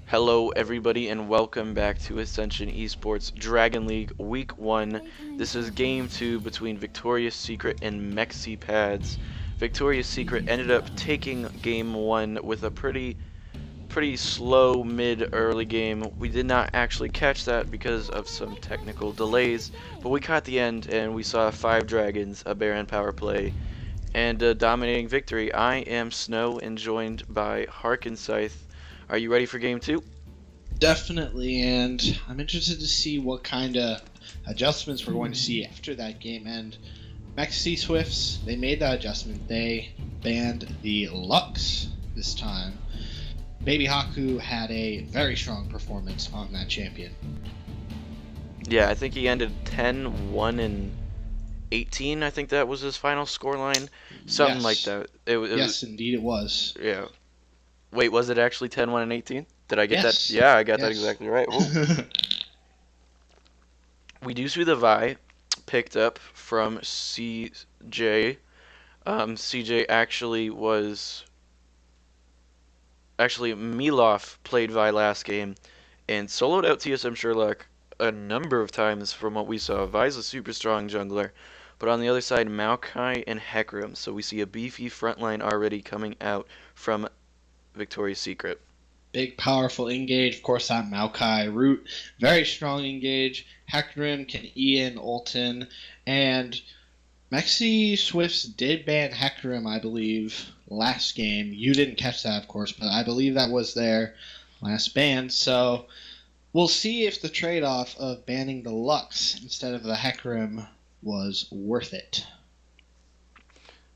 Hello, everybody, and welcome back to Ascension eSports Dragon League Week 1. This is Game 2 between Victoria's Secret and Mexi Pads. Victoria's Secret ended up taking Game 1 with a pretty slow mid-early game. We did not actually catch that because of some technical delays, but we caught the end and we saw 5 dragons, a Baron power play, and a dominating victory. I am Snow and joined by HarkenScythe. Are you ready for Game 2? Definitely, and I'm interested to see what kind of adjustments we're going to see after that game. And Mexi Swifts, they made that adjustment. They banned the Lux this time. Baby Haku had a very strong performance on that champion. Yeah, I think he ended 10-1 and 18. I think that was his final scoreline, something like that. Yes, indeed it was. Yeah. Wait, was it actually 10-1 and 18? Did I get that? Yes. Yeah, I got that Yes. exactly right. We do see the Vi picked up from CJ. CJ actually Milov played Vi last game and soloed out TSM Sherlock a number of times from what we saw. Vi's a super strong jungler, but on the other side, Maokai and Hecarim. So we see a beefy frontline already coming out from Victoria's Secret. Big, powerful engage. Of course, that Maokai root. Very strong engage. Hecarim can Ian, Ultin, and Mexi Swifts did ban Hecarim, I believe, last game. You didn't catch that, of course, but I believe that was their last ban. So we'll see if the trade-off of banning the Lux instead of the Hecarim was worth it.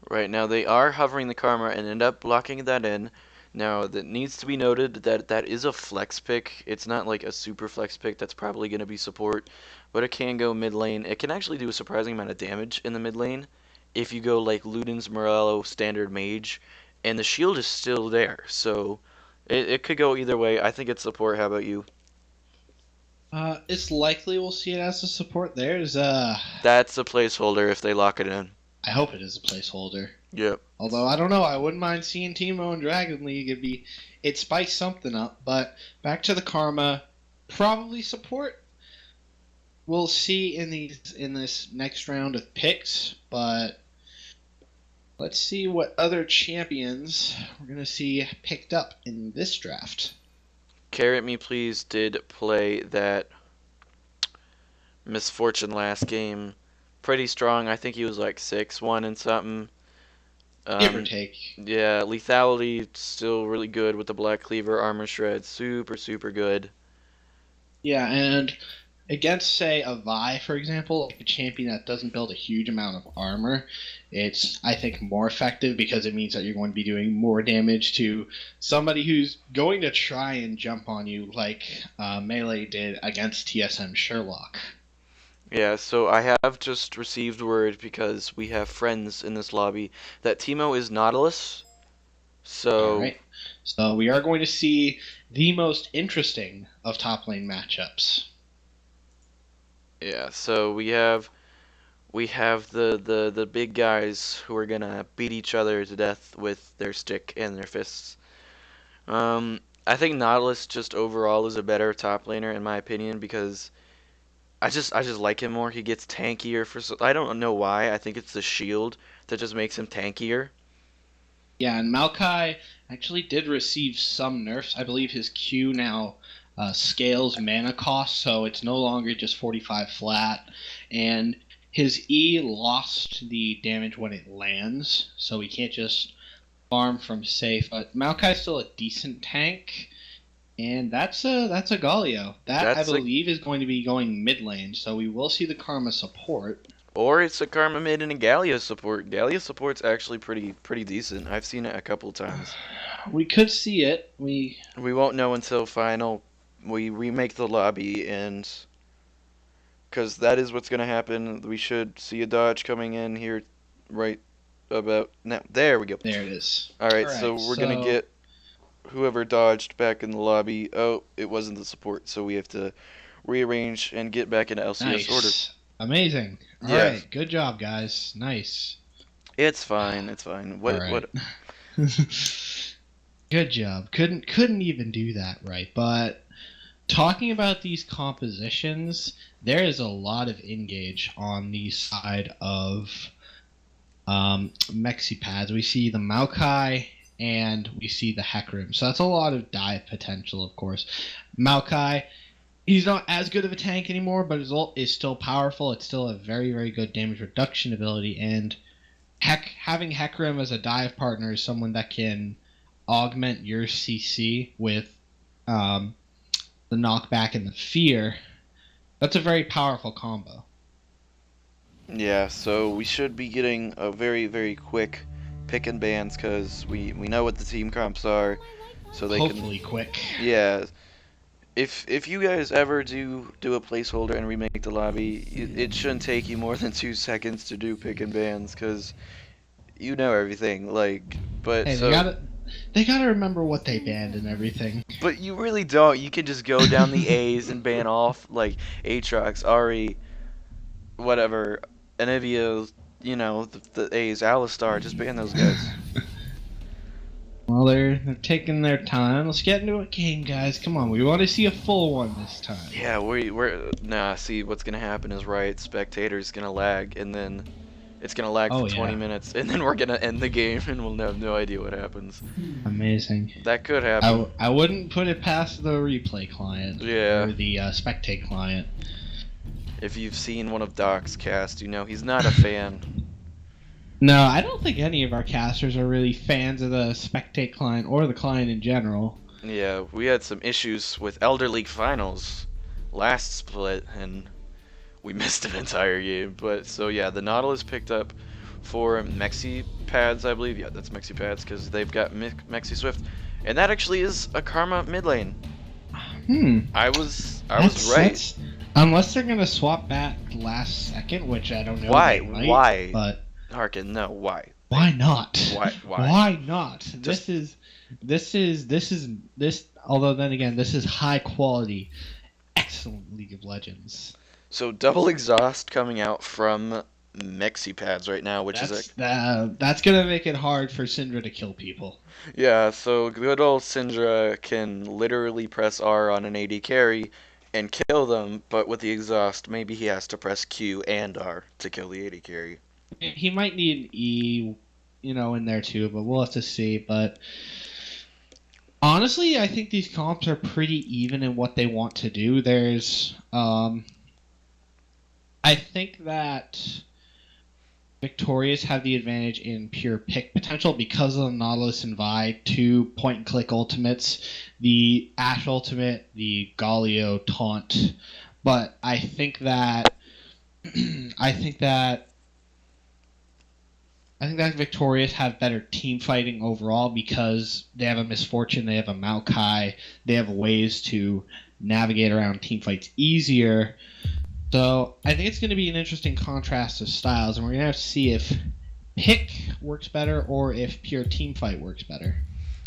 Right now, they are hovering the Karma and end up blocking that in. Now, that needs to be noted that that is a flex pick. It's not like a super flex pick that's probably going to be support, but it can go mid lane. It can actually do a surprising amount of damage in the mid lane if you go like Luden's Morello standard mage, and the shield is still there. So it could go either way. I think it's support. How about you? It's likely we'll see it as a support. That's a placeholder if they lock it in. I hope it is a placeholder. Yep. Although I don't know, I wouldn't mind seeing Teemo in Dragon League. It spiced something up. But back to the Karma, probably support. We'll see in this next round of picks, but let's see what other champions we're gonna see picked up in this draft. Carrot Me Please did play that Misfortune last game. Pretty strong. I think he was like 6-1 and something. Give or take. Yeah, lethality still really good with the Black Cleaver, armor shred, super good. Yeah, and against, say, a Vi, for example, a champion that doesn't build a huge amount of armor, it's, I think, more effective because it means that you're going to be doing more damage to somebody who's going to try and jump on you like Melee did against TSM Sherlock. Yeah, so I have just received word because we have friends in this lobby that Teemo is Nautilus. So, Alright, so we are going to see the most interesting of top lane matchups. yeah, so we have the big guys who are gonna beat each other to death with their stick and their fists. I think Nautilus just overall is a better top laner in my opinion because I just like him more. He gets tankier I don't know why. I think it's the shield that just makes him tankier. Yeah, and Maokai actually did receive some nerfs. I believe his Q now scales mana cost, so it's no longer just 45 flat. And his E lost the damage when it lands, so he can't just farm from safe. But Maokai's still a decent tank, and that's a Galio. That I believe is going to be going mid lane, so we will see the Karma support. Or it's a Karma mid and a Gallia support. Gallia support's actually pretty decent. I've seen it a couple times. We could see it. We won't know until final. We remake the lobby and because that is what's gonna happen. We should see a dodge coming in here right about now. There we go. There it is. Alright, so we're gonna get whoever dodged back in the lobby. Oh, it wasn't the support, so we have to rearrange and get back into LCS order. Amazing. All right, good job, guys. Nice. It's fine. It's fine. What? Good job. Couldn't even do that right. But talking about these compositions, there is a lot of engage on the side of Mexi pads. We see the Maokai and we see the Hecarim. So that's a lot of dive potential, of course. Maokai, he's not as good of a tank anymore, but his ult is still powerful. It's still a very, very good damage reduction ability. And having Hecarim as a dive partner is someone that can augment your CC with um, the knockback and the fear. That's a very powerful combo. Yeah, so we should be getting a very, very quick pick and bans because we know what the team comps are, so they can. Hopefully quick. Yeah, if you guys ever do a placeholder and remake the lobby, it shouldn't take you more than 2 seconds to do pick and bans because you know everything. Like, but Hey, so. they gotta remember what they banned and everything. But you really don't. You can just go down the A's and ban off like Aatrox, Ari, whatever, Anivia, the A's, Alistar. Just ban those guys. Well, they're taking their time. Let's get into a game, guys. Come on, we want to see a full one this time. Yeah, we're nah. See, what's gonna happen is right. Spectators gonna lag, and then it's gonna lag for Oh 20 yeah, minutes, and then we're gonna end the game, and we'll have no idea what happens. amazing. That could happen. I wouldn't put it past the replay client Yeah. or the spectate client. If you've seen one of Doc's cast, you know he's not a fan. No, I don't think any of our casters are really fans of the spectate client or the client in general. Yeah, we had some issues with Elder League Finals last split, and we missed an entire game. But so yeah, the Nautilus picked up for Mexi pads, I believe. Yeah, that's Mexi pads because they've got Mexi Swift, and that actually is a Karma mid lane. Hmm. I was right. Unless they're gonna swap back last second, which I don't know. Why? They might, Why? But Harken, no. Why? why not? Why? Why not? Just This. Although then again, this is high quality, excellent League of Legends. so double exhaust coming out from Mexi pads right now, which is That's gonna make it hard for Syndra to kill people. yeah. So good old Syndra can literally press R on an AD carry and kill them, but with the exhaust, maybe he has to press Q and R to kill the AD carry. He might need an E, in there too, but we'll have to see. But honestly, I think these comps are pretty even in what they want to do. I think that Victorious have the advantage in pure pick potential because of the Nautilus and Vi, two point and click ultimates, the Ash ultimate, the Galio taunt. But I think that I think that Victorious have better team fighting overall because they have a Misfortune, they have a Maokai, they have ways to navigate around team fights easier. So I think it's going to be an interesting contrast of styles, and we're going to have to see if pick works better or if pure team fight works better.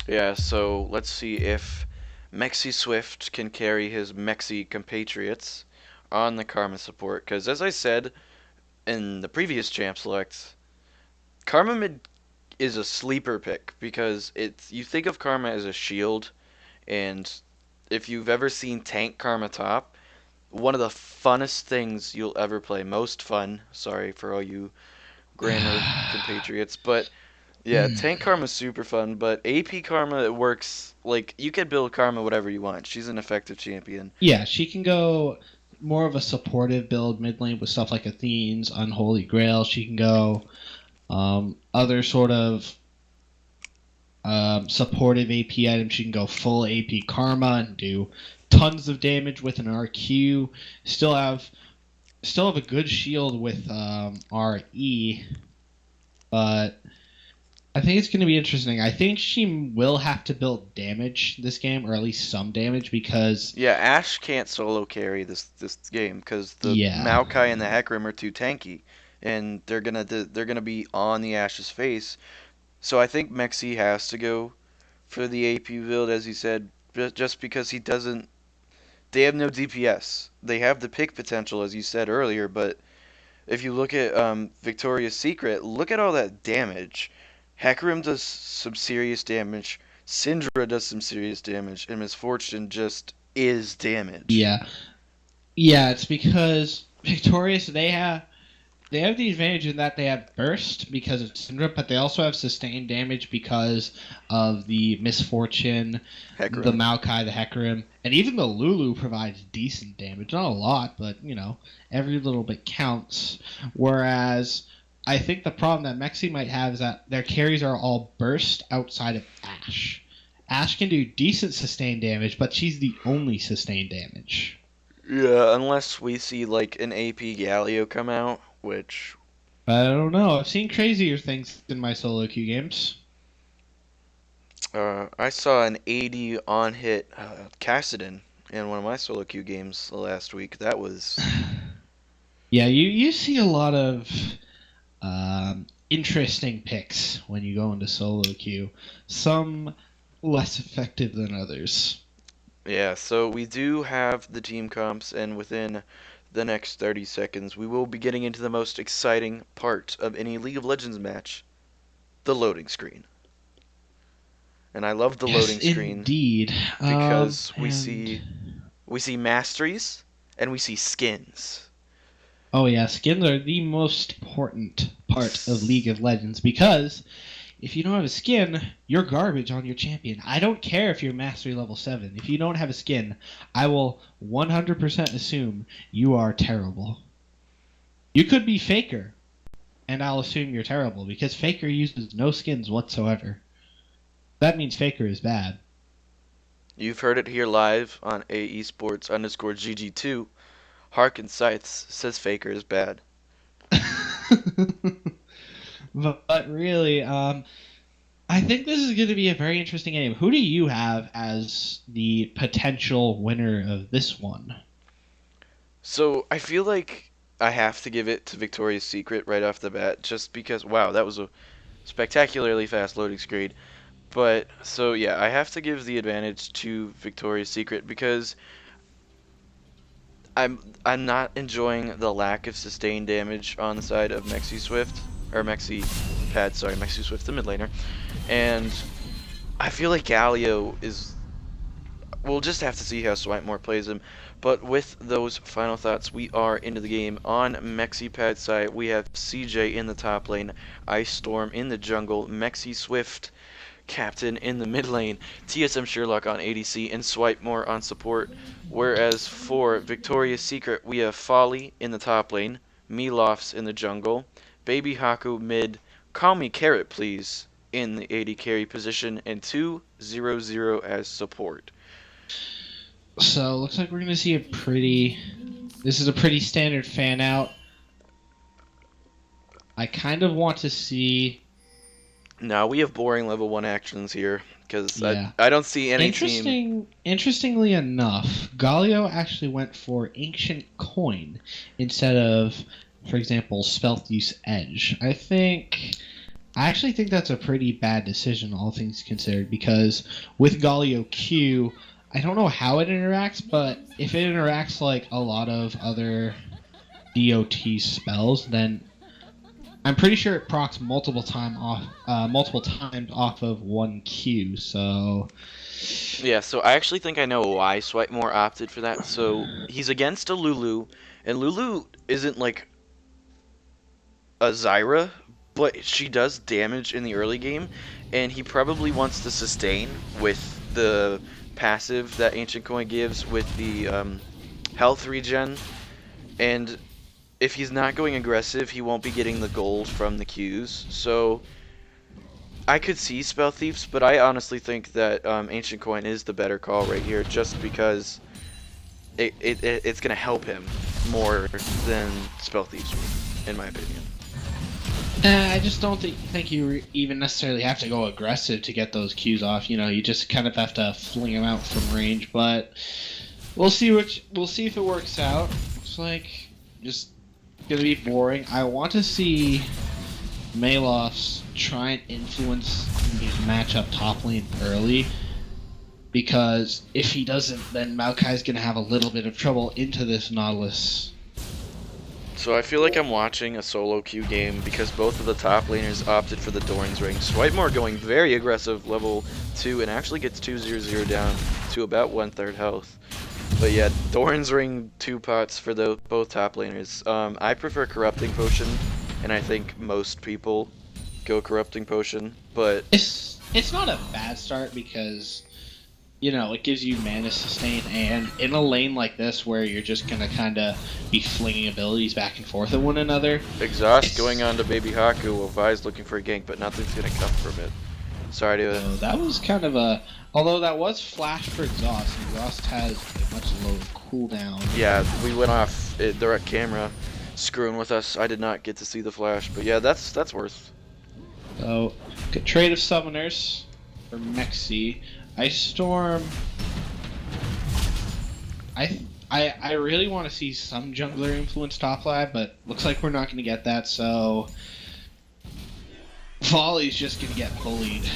Yeah. So let's see if Mexi Swift can carry his Mexi compatriots on the Karma support, because as I said in the previous champ select, Karma mid is a sleeper pick because you think of Karma as a shield, and if you've ever seen tank Karma top, one of the funnest things you'll ever play, most fun. Sorry for all you grammar compatriots, but yeah, tank Karma's super fun, but AP Karma it works like you can build Karma whatever you want. She's an effective champion. Yeah, she can go more of a supportive build mid lane with stuff like Athene's Unholy Grail. She can go other sort of supportive AP items. She can go full AP Karma and do tons of damage with an RQ. Still have a good shield with RE, but I think it's going to be interesting. I think she will have to build damage this game, or at least some damage, because Yeah, Ashe can't solo carry this game because the Maokai and the Hecarim are too tanky, and they're gonna be on the Ashe's face. So I think Mexi has to go for the AP build, as you said, just because he doesn't. They have no DPS. They have the pick potential, as you said earlier, but if you look at Victoria's Secret, look at all that damage. Hecarim does some serious damage Syndra does some serious damage, and Misfortune just is damage. Yeah, yeah. It's because Victorious they have the advantage in that they have burst because of Syndra, but they also have sustained damage because of the Misfortune, the Hecarim. Maokai, the Hecarim, and even the Lulu provides decent damage. Not a lot, but every little bit counts. Whereas I think the problem that Mexi might have is that their carries are all burst outside of Ashe. Ashe can do decent sustained damage, but she's the only sustained damage. Yeah, unless we see like an AP Galio come out, which I don't know. I've seen crazier things in my solo queue games. I saw an 80 on hit Cassidon in one of my solo queue games last week. That was Yeah, you see a lot of interesting picks when you go into solo queue. Some less effective than others. yeah. So we do have the team comps, and within the next 30 seconds, we will be getting into the most exciting part of any League of Legends match, the loading screen. And I love the Yes, loading screen indeed. because we And see masteries and we see skins. oh yeah, skins are the most important part of League of Legends because if you don't have a skin, you're garbage on your champion. I don't care if you're mastery level 7. If you don't have a skin, I will 100% assume you are terrible. You could be Faker, and I'll assume you're terrible because Faker uses no skins whatsoever. That means Faker is bad. You've heard it here live on AEsports underscore GG2. HarkenScythe says Faker is bad. But really, I think this is going to be a very interesting game. Who do you have as the potential winner of this one? So I feel like I have to give it to Victoria's Secret right off the bat, just because, wow, that was a spectacularly fast loading screen. But, so yeah, I have to give the advantage to Victoria's Secret because I'm not enjoying the lack of sustained damage on the side of Mexi Swift, or Mexi Pad, sorry, Mexi Swift, the mid laner. And I feel like Galio is. We'll just have to see how Switemore plays him. But with those final thoughts, we are into the game. On Mexi Pad side, we have CJ in the top lane, Ice Storm in the jungle, Mexi Swift Captain in the mid lane, TSM Sherlock on ADC, and Switemore on support. Whereas for Victoria's Secret, we have Folly in the top lane, Milofs in the jungle, Baby Haku mid, Call Me Carrot Please in the AD carry position, and 2-0-0 as support. So looks like we're going to see this is a pretty standard fan out. I kind of want to see. Now we have boring level 1 actions here, because Yeah. I don't see any team. Interestingly enough, Galio actually went for Ancient Coin instead of, for example, Spell Use Edge. I actually think that's a pretty bad decision, all things considered, because with Galio Q, I don't know how it interacts, but if it interacts like a lot of other DOT spells, then I'm pretty sure it procs multiple times off of one Q. So Yeah, so I actually think I know why Switemore opted for that. So he's against a Lulu, and Lulu isn't like a Zyra, but she does damage in the early game, and he probably wants to sustain with the passive that Ancient Coin gives with the health regen, and if he's not going aggressive, he won't be getting the gold from the Qs. So I could see Spell Thieves, but I honestly think that Ancient Coin is the better call right here, just because it's going to help him more than Spell Thieves would, in my opinion. I just don't think you even necessarily have to go aggressive to get those Qs off. You just kind of have to fling them out from range. But we'll see if it works out. Looks like just gonna be boring. I want to see Malofs try and influence his matchup top lane early, because if he doesn't, then Maokai's gonna have a little bit of trouble into this Nautilus. So I feel like I'm watching a solo queue game because both of the top laners opted for the Doran's Ring. Swipemore going very aggressive level 2 and actually gets 2-0-0 down to about 1/3 health. But yeah, Doran's Ring 2 pots for both top laners. I prefer Corrupting Potion, and I think most people go Corrupting Potion, but It's not a bad start because, you know, it gives you mana sustain, and in a lane like this where you're just gonna kind of be flinging abilities back and forth at one another. Exhaust going on to Baby Haku while Vi's looking for a gank, but nothing's gonna come from it. Sorry to... So that was kind of a... Although that was flash for Exhaust, and Exhaust has a much lower cooldown. Yeah, we went off direct camera, screwing with us. I did not get to see the flash, but yeah, that's worth. So, good trade of summoners for Mexi. Ice Storm. I really want to see some jungler influence top lab, but looks like we're not going to get that. So Volley's just going to get bullied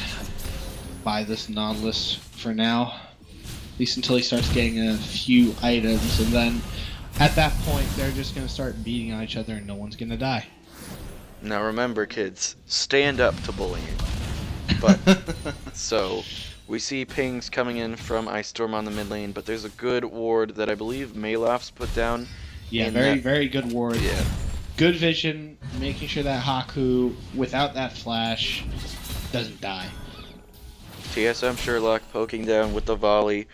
by this Nautilus for now, at least until he starts getting a few items, and then at that point they're just going to start beating on each other, and no one's going to die. Now remember, kids, stand up to bullying. But so we see pings coming in from Ice Storm on the mid lane, but there's a good ward that I believe Malof's put down. Yeah, very good ward. Yeah. Good vision, making sure that Haku, without that flash, doesn't die. TSM Sherlock poking down with the volley.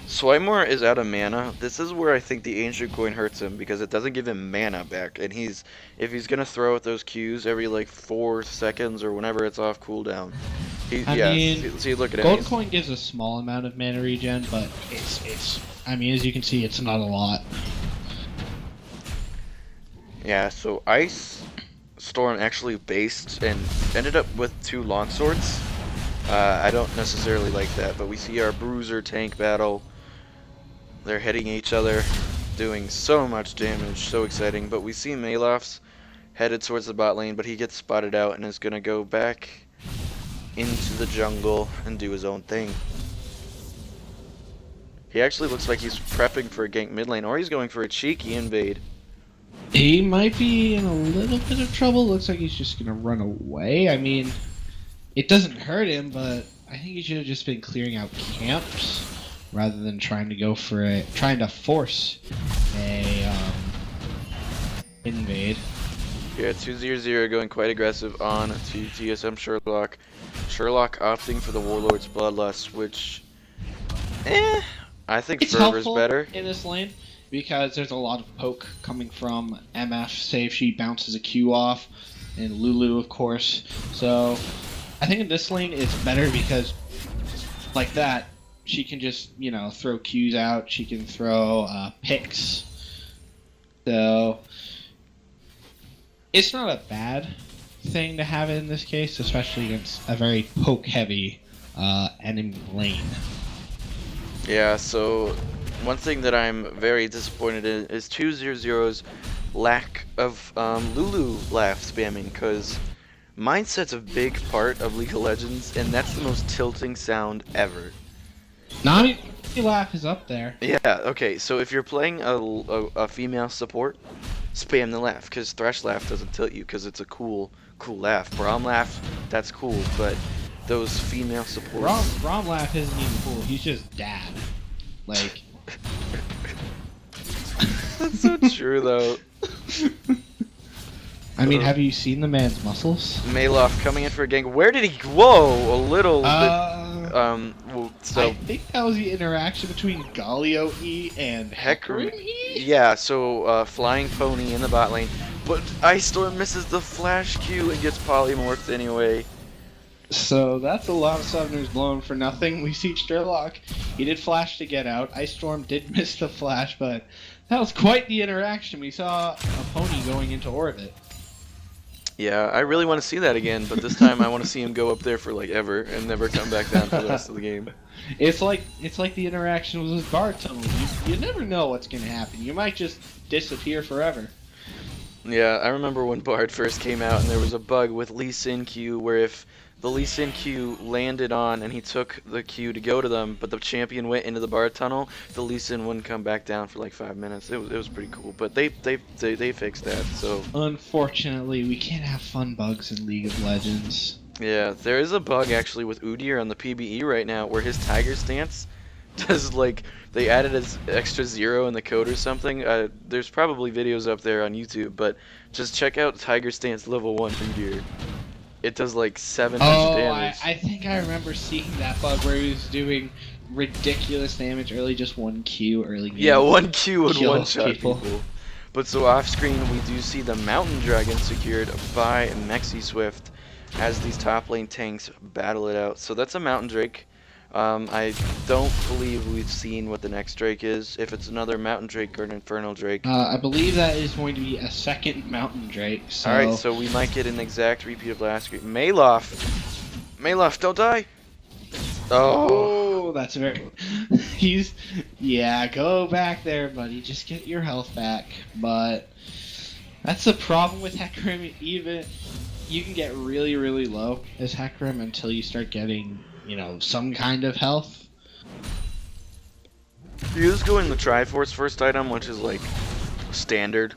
Swimore is out of mana. This is where I think the Ancient Coin hurts him because it doesn't give him mana back, and if he's gonna throw out those Qs every like 4 seconds or whenever it's off cooldown. I mean, see, look at Gold him. Coin gives a small amount of mana regen, but it's I mean, as you can see, it's not a lot. Yeah, so Ice Storm actually based and ended up with 2 longswords. I don't necessarily like that, but we see our Bruiser tank battle. They're hitting each other, doing so much damage, so exciting. But we see Malof's headed towards the bot lane, but he gets spotted out and is going to go back into the jungle and do his own thing. He actually looks like he's prepping for a gank mid lane, or he's going for a cheeky invade. He might be in a little bit of trouble. Looks like he's just gonna run away. I mean, it doesn't hurt him, but I think he should have just been clearing out camps rather than trying to force a invade. Yeah, 2-0-0 going quite aggressive on to TSM Sherlock. Sherlock opting for the Warlord's Bloodlust, which, I think It's Fervor's helpful better. in this lane because there's a lot of poke coming from MF, say if she bounces a Q off, and Lulu, of course. So I think in this lane it's better because, like that, she can just, you know, throw Qs out. She can throw picks. So it's not a bad thing to have in this case, especially against a very poke-heavy enemy lane. Yeah, so one thing that I'm very disappointed in is 2-0-0's lack of Lulu laugh spamming, because mindset's a big part of League of Legends, and that's the most tilting sound ever. Nami laugh is up there. Yeah, okay, so if you're playing a female support, spam the laugh, because Thresh laugh doesn't tilt you, because it's a cool laugh. Braum laugh, that's cool, but those female supports... Braum laugh isn't even cool, he's just dad. Like... That's so true, though. I mean, have you seen the man's muscles? Malof coming in for a gank. Where did he... Whoa, a little bit... so... I think that was the interaction between Galio E and Hecarim E? Yeah, so, Flying Pony in the bot lane. But Ice Storm misses the flash Q and gets polymorphed anyway. So that's a lot of summoners blown for nothing. We see Sherlock. He did flash to get out. Ice Storm did miss the flash, but that was quite the interaction. We saw a pony going into orbit. Yeah, I really want to see that again, but this time I want to see him go up there for like ever and never come back down for the rest of the game. It's like the interaction with guard tunnel. You never know what's gonna happen. You might just disappear forever. Yeah, I remember when Bard first came out and there was a bug with Lee Sin Q where if the Lee Sin Q landed on and he took the Q to go to them, but the champion went into the Bard tunnel, the Lee Sin wouldn't come back down for like 5 minutes. It was pretty cool, but they fixed that. So Unfortunately, we can't have fun bugs in League of Legends. yeah, there is a bug actually with Udyr on the PBE right now where his Tiger stance does like they added as extra zero in the code or something. There's probably videos up there on YouTube, but just check out Tiger Stance level 1 Udyr. It does like 700 Oh, damage. I think I remember seeing that bug where he was doing ridiculous damage early, just 1Q early game. Yeah, 1Q would Kill one-shot people. But so off screen, we do see the Mountain Dragon secured by Mexi Swift as these top lane tanks battle it out. So that's a Mountain Drake. I don't believe we've seen what the next Drake is. If it's another Mountain Drake or an Infernal Drake. I believe that is going to be a second Mountain Drake. So... Alright, so we might get an exact repeat of last week. Maloff! Maloff, don't die! Oh, that's very... He's... Yeah, go back there, buddy. Just get your health back. But that's the problem with Hecarim. Even you can get really, really low as Hecarim until you start getting, you know, some kind of health. You just go in the Triforce first item, which is like standard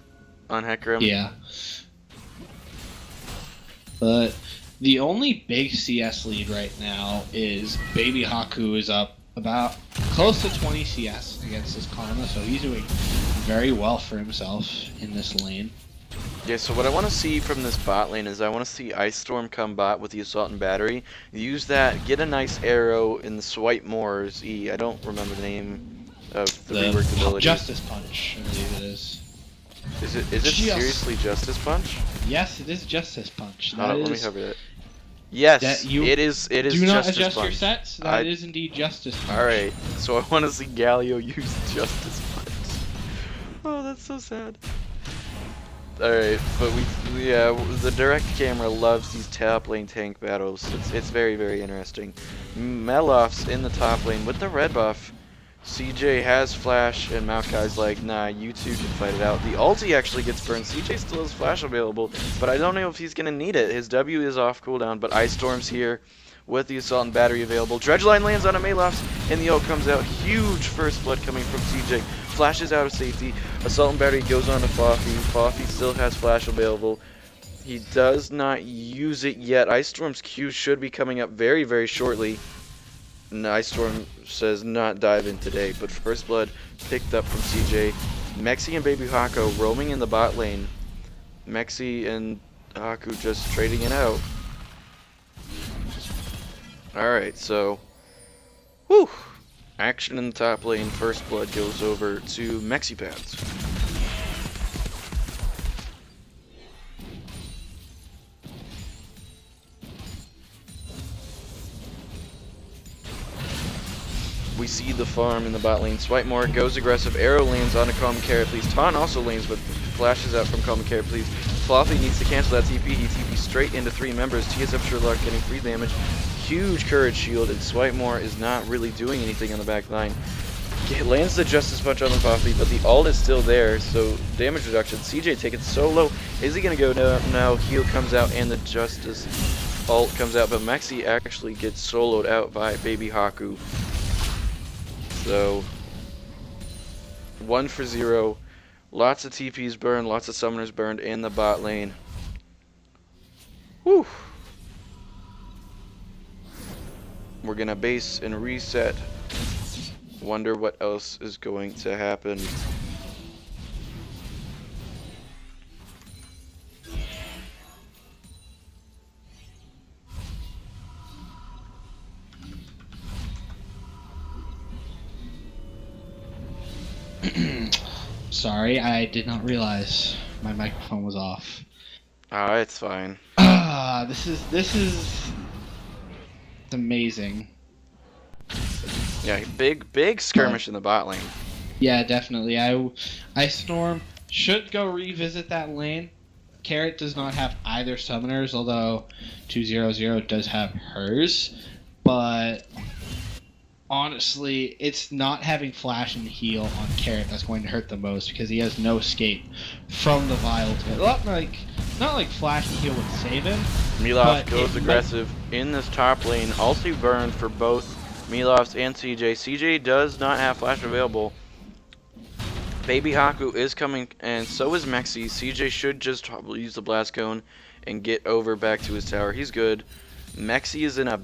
on Hecarim. Yeah. But the only big CS lead right now is Baby Haku is up about close to 20 CS against his Karma, so he's doing very well for himself in this lane. Yeah, so what I want to see from this bot lane is I want to see Ice Storm come bot with the Assault and Battery. Use that, get a nice arrow in the Swipe Moore's E. I don't remember the name of the reworked ability. Justice Punch, I believe it is. Is it seriously Justice Punch? Yes, it is Justice Punch. Hold on, let me cover that. Yes, it is do not Justice adjust Punch. your sets. That is indeed Justice Punch. Alright, so I want to see Galio use Justice Punch. Oh, that's so sad. Alright, but the direct camera loves these top lane tank battles. It's very, very interesting. Meloff's in the top lane with the red buff. CJ has flash, and Maokai's like, nah, you two can fight it out. The ulti actually gets burned. CJ still has flash available, but I don't know if he's going to need it. His W is off cooldown, but Ice Storm's here with the Assault and Battery available. Dredgeline lands on a Meloff's, and the ult comes out. Huge first blood coming from CJ. Flashes out of safety. Assault and Battery goes on to Fluffy. Fluffy still has flash available. He does not use it yet. Ice Storm's Q should be coming up very, very shortly. And Ice Storm says not dive in today, but first blood picked up from CJ. Mexi and Baby Hako roaming in the bot lane. Mexi and Haku just trading it out. Alright, so whew. Action in the top lane. First blood goes over to Mexi Pads. We see the farm in the bot lane. Swipe more, goes aggressive. Arrow lands on a Calm Carrot, please. Taunt also lanes, but flashes out from Calm Carrot, please. Fluffy needs to cancel that TP. He TP straight into 3 members. TSF Sherlock getting free damage. Huge Courage Shield, and Swipe more is not really doing anything on the back line. Lands the Justice Punch on the Fluffy, but the ult is still there, so damage reduction. CJ taking so low. Is he going to go down? No, heal comes out, and the Justice ult comes out, but Mexi actually gets soloed out by Baby Haku. So 1 for 0. Lots of TPs burned, lots of summoners burned in the bot lane. Whew. We're gonna base and reset. Wonder what else is going to happen. Sorry, I did not realize my microphone was off. Ah, it's fine. This is amazing. Yeah, big skirmish in the bot lane. Yeah, definitely. Ice Storm should go revisit that lane. Carrot does not have either summoners, although 200 does have hers. But Honestly, it's not having flash and heal on Carrot that's going to hurt the most because he has no escape from the Vile. Not like flash and heal would save him, Milov but goes aggressive in this top lane. Also burned for both Milovs and CJ. CJ does not have flash available. Baby Haku is coming, and so is Mexi. CJ should just use the blast cone and get over back to his tower. He's good. Mexi is in a...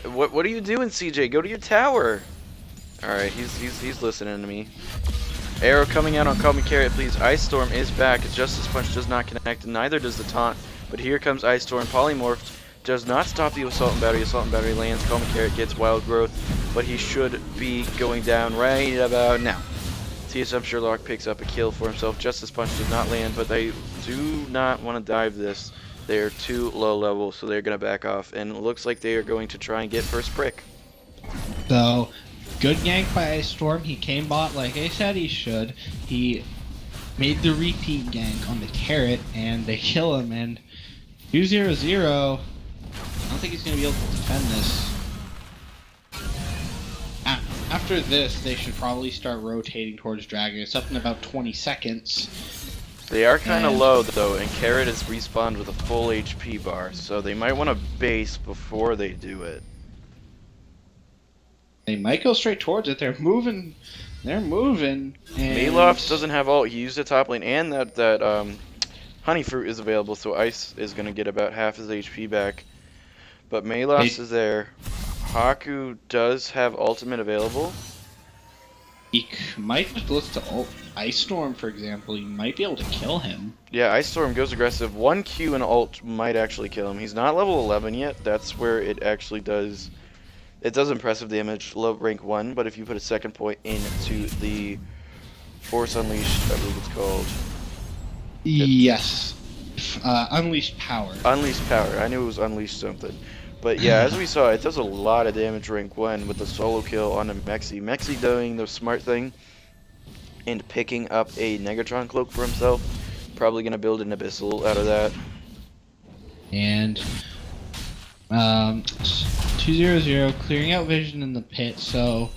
What are you doing, CJ? Go to your tower. Alright, he's listening to me. Arrow coming out on Call Me Carrot, please. Ice Storm is back. Justice Punch does not connect, and neither does the taunt. But here comes Ice Storm. Polymorphed does not stop the Assault and Battery. Assault and Battery lands. Call Me Carrot gets Wild Growth, but he should be going down right about now. TSM Sherlock picks up a kill for himself. Justice Punch does not land, but they do not want to dive this. They are too low level, so they're going to back off. And it looks like they are going to try and get first prick. So, good gank by Ice Storm. He came bot like I said he should. He made the repeat gank on the Carrot, and they kill him. And 2-0-0. I don't think he's going to be able to defend this. After this, they should probably start rotating towards Dragon. It's up in about 20 seconds. They are kind of low, though, and Carrot is respawned with a full HP bar, so they might want to base before they do it. They might go straight towards it. They're moving. They're moving. Milovs doesn't have ult. He used the top lane, and that Honey Fruit is available, so Ice is going to get about half his HP back. But Milovs is there. Haku does have ultimate available. He might just look to ult Ice Storm, for example. He might be able to kill him. Yeah, Ice Storm goes aggressive. 1 Q and ult might actually kill him. He's not level 11 yet. That's where it actually does... It does impressive damage, low rank 1, but if you put a second point into the Force Unleashed, I believe it's called. Yes. Unleashed Power. Unleashed Power. I knew it was Unleashed something. But yeah, as we saw, it does a lot of damage rank 1 with the solo kill on a Mexi. Mexi doing the smart thing and picking up a Negatron cloak for himself. Probably going to build an Abyssal out of that. And 2-0-0, clearing out vision in the pit. So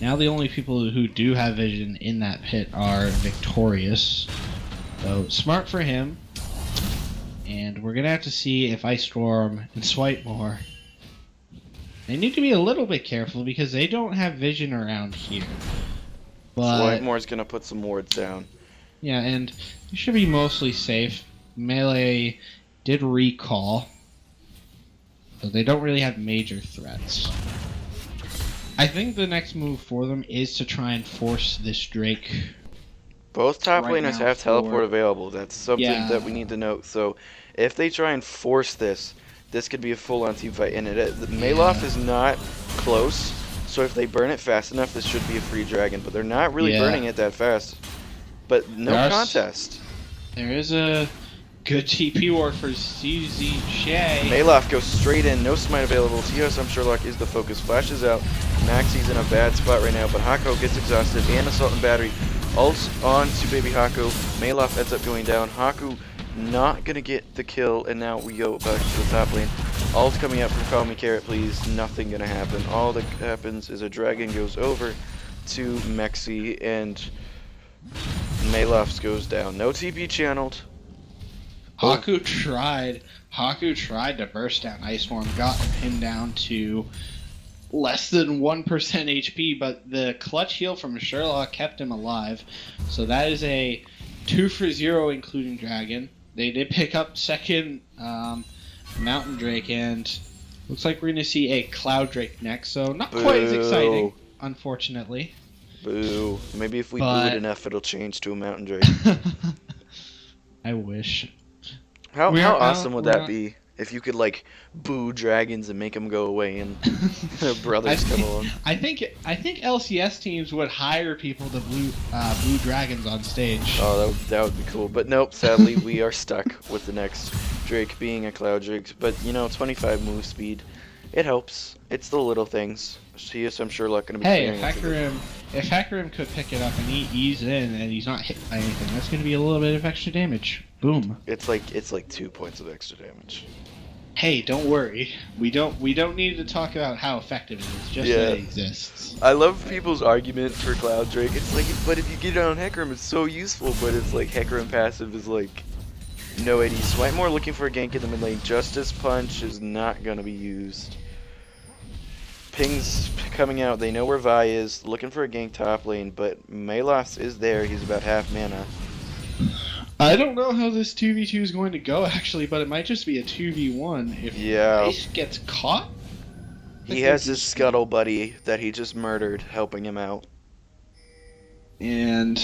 now the only people who do have vision in that pit are Victorious. So smart for him. And we're going to have to see if Ice Storm and Switemore. They need to be a little bit careful because they don't have vision around here. But Switemore's going to put some wards down. yeah, and they should be mostly safe. Melee did recall. So they don't really have major threats. I think the next move for them is to try and force this Drake. Both top Right laners now have teleport for- available. That's something Yeah. that we need to note. So if they try and force this, this could be a full-on team fight. And Maloff is not close, so if they burn it fast enough, this should be a free dragon. But they're not really burning it that fast. But no contest. There is a good TP war for CZ Shay. Maloff goes straight in, no smite available. TSM Sherlock is the focus, flashes out. Maxi's in a bad spot right now, but Hako gets exhausted and Assault and Battery. Ults on to Baby Haku. Maloff ends up going down. Haku not gonna get the kill, and now we go back to the top lane. Ult coming out from Call Me Carrot, please. Nothing gonna happen. All that happens is a dragon goes over to Mexi, and Maloff goes down. No TP channeled. Haku tried to burst down Ice Storm, got pinned down to less than 1% HP, but the clutch heal from Sherlock kept him alive. So that is a 2 for 0, including Dragon. They did pick up second Mountain Drake, and looks like we're going to see a Cloud Drake next. So not quite as exciting, unfortunately. Boo. Maybe if we boo it enough, it'll change to a Mountain Drake. I wish. How awesome would that be? If you could, like, boo dragons and make them go away and their brothers come along. I think LCS teams would hire people to boo dragons on stage. Oh, that would be cool. But nope, sadly, we are stuck with the next Drake being a Cloud Drake. But, 25 move speed. It helps. It's the little things. TSM Sherlock going to be if Hecarim could pick it up and he ease in and he's not hit by anything, that's going to be a little bit of extra damage. Boom. It's like 2 points of extra damage. Hey, don't worry. We don't need to talk about how effective it is, just that Yeah. it exists. I love people's argument for Cloud Drake. It's like, but if you get it on Hecarim, it's so useful. But it's like Hecarim passive is like no AD. Switemore looking for a gank in the mid lane. Justice Punch is not gonna be used. Ping's coming out. They know where Vi is. Looking for a gank top lane, but Melos is there. He's about half mana. I don't know how this 2v2 is going to go, actually, but it might just be a 2v1 if Yeah. Ice gets caught. He has his scuttle buddy that he just murdered helping him out. And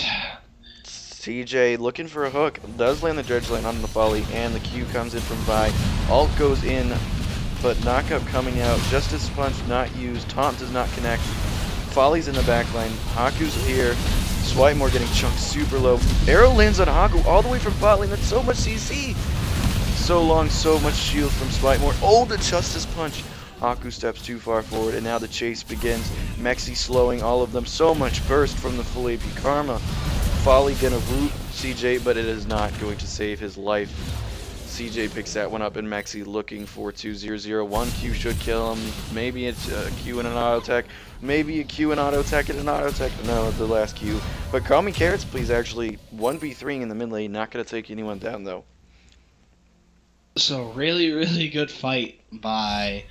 CJ looking for a hook. Does land the dredge lane on the volley, and the Q comes in from Vi. Alt goes in, but knockup coming out. Justice Punch not used. Taunt does not connect. Folly's in the back line. Haku's here. Switemore getting chunked super low. Arrow lands on Haku all the way from bot lane. That's so much CC. So long, so much shield from Switemore. Oh, the Justice Punch. Haku steps too far forward, and now the chase begins. Mexi slowing all of them. So much burst from the full AP Karma. Folly gonna root CJ, but it is not going to save his life. CJ picks that one up, and Mexi looking for 2-0-0. One Q should kill him. Maybe it's a Q and an auto tech. Maybe a Q and auto tech and an auto tech. No, the last Q. But call me carrots, please. Actually, 1v3 in the mid lane. Not gonna take anyone down though. so really good fight by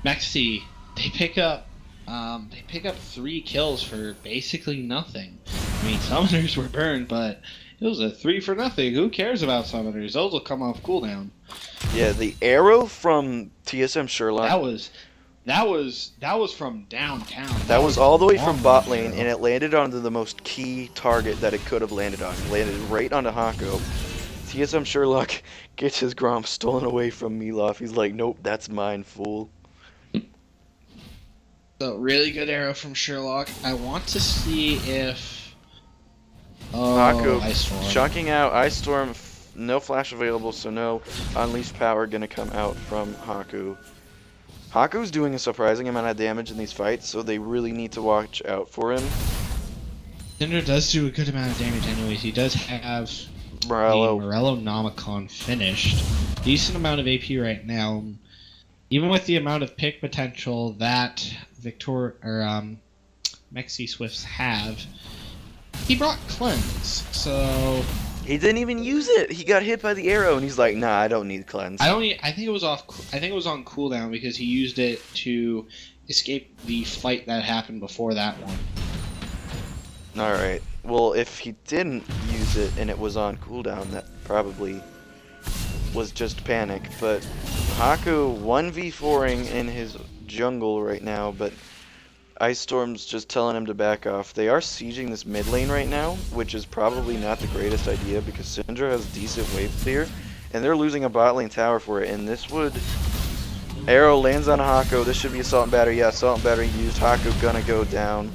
Mexi. They pick up 3 kills for basically nothing. I mean, summoners were burned, but it was a 3 for nothing. Who cares about summoners? Those will come off cooldown. Yeah, the arrow from TSM Sherlock. That was from downtown. That was all the way long from bot lane, arrow. and it landed onto the most key target that it could have landed on. It landed right onto Hako. TSM Sherlock gets his Gromp stolen away from Meloff. He's like, nope, that's mine, fool. So really good arrow from Sherlock. I want to see if Haku Ice Storm. chunking out. Ice Storm, no flash available, so no unleashed power gonna come out from Haku. Haku's doing a surprising amount of damage in these fights, so they really need to watch out for him. Cinder does do a good amount of damage anyways. He does have Morello. the Morello Nomicon finished. Decent amount of AP right now. Even with the amount of pick potential that Mexi Swifts have, he brought Cleanse, so He didn't even use it. He got hit by the arrow, and he's like, nah, I don't need cleanse. I think it was off. I think it was on cooldown because he used it to escape the fight that happened before that one. Alright. Well, if he didn't use it and it was on cooldown, that probably was just panic. But Haku 1v4ing in his jungle right now, but Ice Storm's just telling him to back off. They are sieging this mid lane right now, which is probably not the greatest idea because Syndra has decent wave clear, and they're losing a bot lane tower for it, and this would... Arrow lands on Haku. This should be Assault and Battery. Yeah, Assault and Battery used. Haku gonna go down.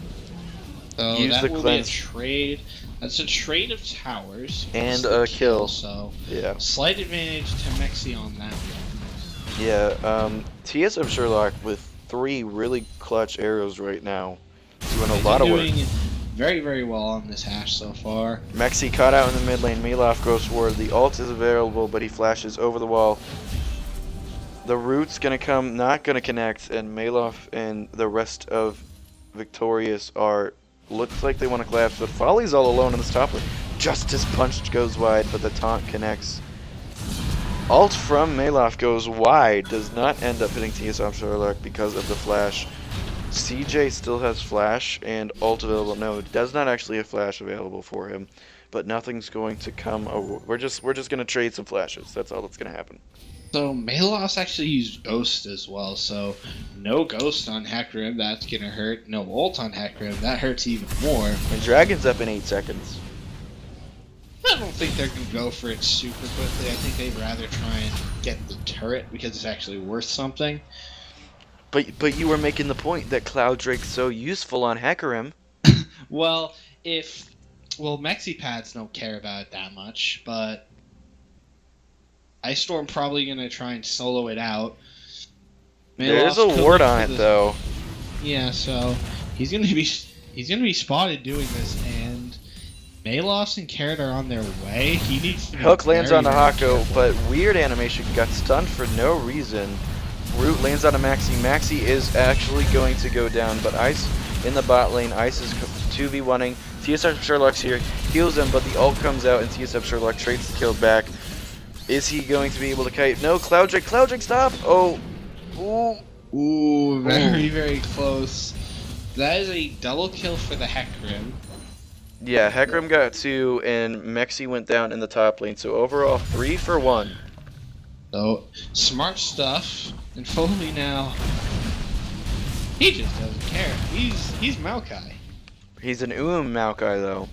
So Use that the will cleanse. be a trade. That's a trade of towers. And It's the a kill. So Yeah. slight advantage to Mexi on that one. Yeah, TSM Sherlock with 3 really clutch arrows right now. Doing a He's lot of been work. doing very well on this hash so far. Mexi caught out in the mid lane. Meloff goes forward. The ult is available, but he flashes over the wall. The root's gonna come, not gonna connect, and Meloff and the rest of Victorious are... Looks like they want to collapse, but Folly's all alone in this top lane. Justice Punch goes wide, but the taunt connects. Ult from Meloff goes wide, does not end up hitting TSM Sherlock because of the flash. CJ still has flash and ult available. No, it does not actually have flash available for him, but nothing's going to come over. We're just gonna trade some flashes. That's all that's gonna happen. So Melos actually used Ghost as well, so no Ghost on Hecarim, that's gonna hurt. No ult on Hecarim, that hurts even more. And Dragon's up in 8 seconds. I don't think they're gonna go for it super quickly. I think they'd rather try and get the turret because it's actually worth something. But you were making the point that Cloud Drake's so useful on Hecarim. Well, Mexi pads don't care about it that much, but Ice Storm probably gonna try and solo it out. There's a Melos could ward look on for it this- though. Yeah, so he's gonna be spotted doing this, and Malos and Carrot are on their way. He needs to be Hook lands very, on a very Hako, careful. but weird animation, got stunned for no reason. Root lands on a Maxi. Maxi is actually going to go down, but Ice in the bot lane. Ice is 2v1ing. TSF Sherlock's here, heals him, but the ult comes out and TSF Sherlock trades the kill back. Is he going to be able to kite? No, Cloud Drake, stop! Oh, ooh. Ooh, very, very close. That is a double kill for the Hecarim. Yeah, Hecarim got 2, and Mexi went down in the top lane, so overall 3 for 1. So, smart stuff. And Foley now, he just doesn't care. He's Maokai. He's an Maokai, though.